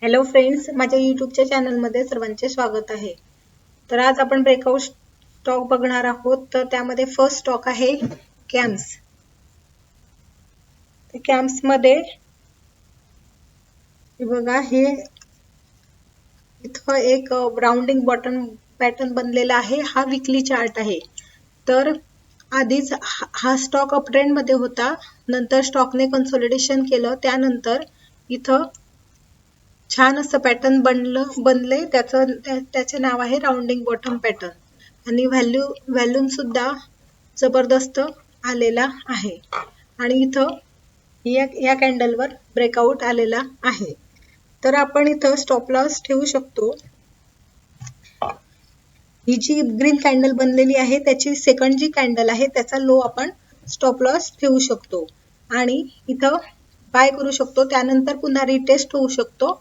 Hello friends, माझ्या यूट्यूबच्या चॅनलमध्ये सर्वांचे स्वागत आहे। तर आज आपण ब्रेकआउट स्टॉक बघणार आहोत। तर त्यामध्ये फर्स्ट स्टॉक आहे कॅम्स। कॅम्स मध्ये बघा, हे इथं एक राउंडिंग बॉटम पॅटर्न बनलेला आहे। हा वीकली चार्ट आहे। तर आधीच हा स्टॉक अप ट्रेंड मध्ये होता, नंतर स्टॉकने कन्सोलिडेशन केलं, त्यानंतर इथं छान असं पॅटर्न बनले। त्याचे नाव आहे राउंडिंग बॉटम पॅटर्न आणि व्हॅल्यूम सुद्धा जबरदस्त आलेला आहे। आणि इथं या कॅन्डलवर ब्रेकआउट आलेला आहे। तर आपण इथं स्टॉप लॉस ठेवू शकतो। ही जी ग्रीन कॅन्डल बनलेली आहे, त्याची सेकंड जी कॅन्डल आहे त्याचा लो आपण स्टॉप लॉस ठेवू शकतो आणि इथं बाय करू शकतो। त्यानंतर पुन्हा रिटेस्ट होऊ शकतो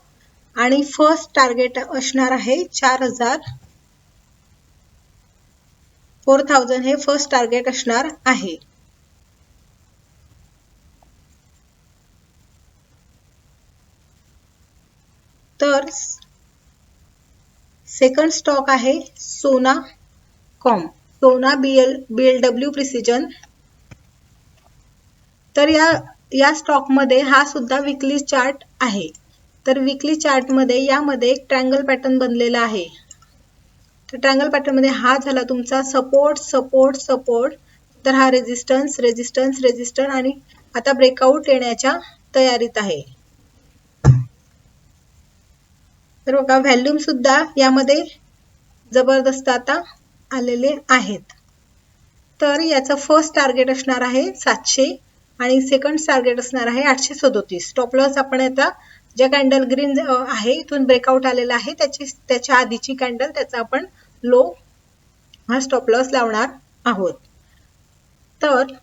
आणि फर्स्ट टार्गेट असणार आहे 4000 हे फर्स्ट टार्गेट असणार आहे। तर सेकंड स्टॉक आहे सोना BLW प्रिसिजन। तर या स्टॉक मध्ये हा सुद्धा वीकली चार्ट आहे। तर वीकली चार्ट मध्ये यामध्ये एक ट्रायंगल पॅटर्न बनलेला आहे। तर ट्रायंगल पॅटर्न मध्ये हा झाला तुमचा सपोर्ट, तर हा रेजिस्टन्स आणि आता ब्रेकआउट येण्याच्या तयारीत आहे। तर बघा, व्हॅल्यूम सुद्धा यामध्ये जबरदस्त आता आलेले आहेत। तर याचं फर्स्ट टार्गेट असणार आहे 700 आणि सेकंड टार्गेट असणार आहे 837। स्टॉप लॉस आपण आता ज्या कॅन्डल ग्रीन आहे इथून ब्रेकआउट आलेला आहे त्याच्या आधीची कॅन्डल, त्याचा आपण लो हा स्टॉप लॉस लावणार आहोत। तर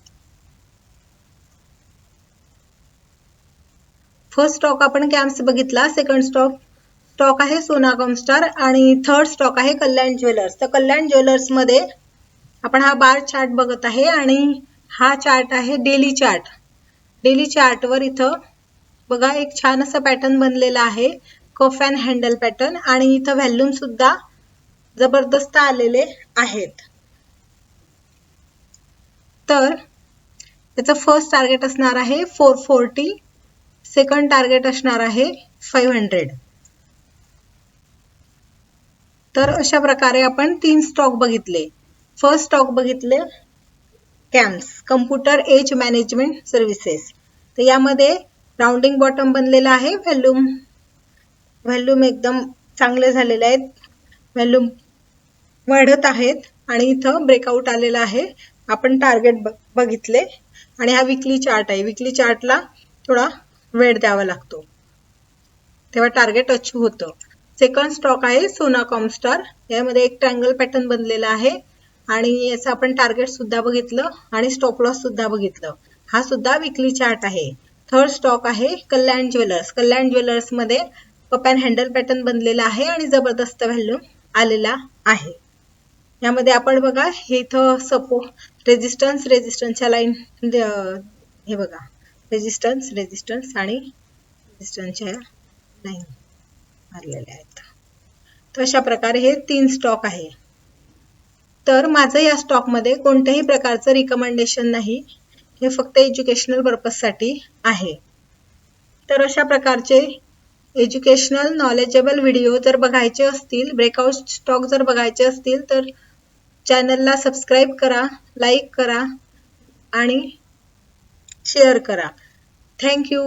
फर्स्ट स्टॉक आपण कॅम्स बघितला, सेकंड स्टॉक आहे सोना कॉमस्टार आणि थर्ड स्टॉक आहे कल्याण ज्वेलर्स। तर कल्याण ज्वेलर्स मध्ये आपण हा बार चार्ट बघत आहे आणि हा चार्ट आहे डेली चार्ट। डेली चार्ट वर इथं बघा एक छान असा पॅटर्न बनलेला आहे, कफ अँड हँडल पॅटर्न, आणि इथं व्हॅल्यूम सुद्धा जबरदस्त आलेले आहेत। तर त्याचं फर्स्ट टार्गेट असणार आहे 440, सेकंड टार्गेट असणार आहे 500। तर अशा प्रकारे आपण 3 स्टॉक बघितले। फर्स्ट स्टॉक बघितले CAMS, computer age management services. तर यामध्ये राउंडिंग बॉटम बनलेला आहे, व्हॅल्यूम एकदम चांगले झालेले आहेत, व्हॅल्यूम वाढत आहेत आणि इथं ब्रेकआउट आलेला आहे। आपण टार्गेट बघितले आणि हा वीकली चार्ट आहे। वीकली चार्टला थोडा वेळ द्यावा लागतो, तेव्हा टार्गेट अचीव होतं। सेकंड स्टॉक आहे सोना कॉमस्टार। यामध्ये एक ट्रायंगल पॅटर्न बनलेला आहे आणि याचं आपण टार्गेट सुद्धा बघितलं आणि स्टॉप लॉस सुद्धा बघितलं। हा सुद्धा वीकली चार्ट आहे। थर्ड स्टॉक आहे कल्याण ज्वेलर्स। कल्याण ज्वेलर्स मध्ये कप अँड हँडल पॅटर्न बनलेला आहे आणि जबरदस्त व्हॅल्यूम आलेला आहे। यामध्ये आपण बघा, हे इथं रेजिस्टन्सच्या लाईन, हे बघा रेजिस्टन्स आणि रेजिस्टन्सच्या लाईन मारलेल्या आहेत। तर अशा प्रकारे हे 3 स्टॉक आहे। तर माझं या स्टॉक मध्ये कोणत्याही प्रकारचं रिकमेंडेशन नाही, हे फक्त एज्युकेशनल पर्पज साठी आहे। तर अशा प्रकारचे एज्युकेशनल नॉलेजेबल व्हिडिओ जर बघायचे असतील, ब्रेकआउट स्टॉक जर बघायचे असतील, तर चॅनलला सबस्क्राईब करा, लाईक करा आणि शेअर करा। Thank you.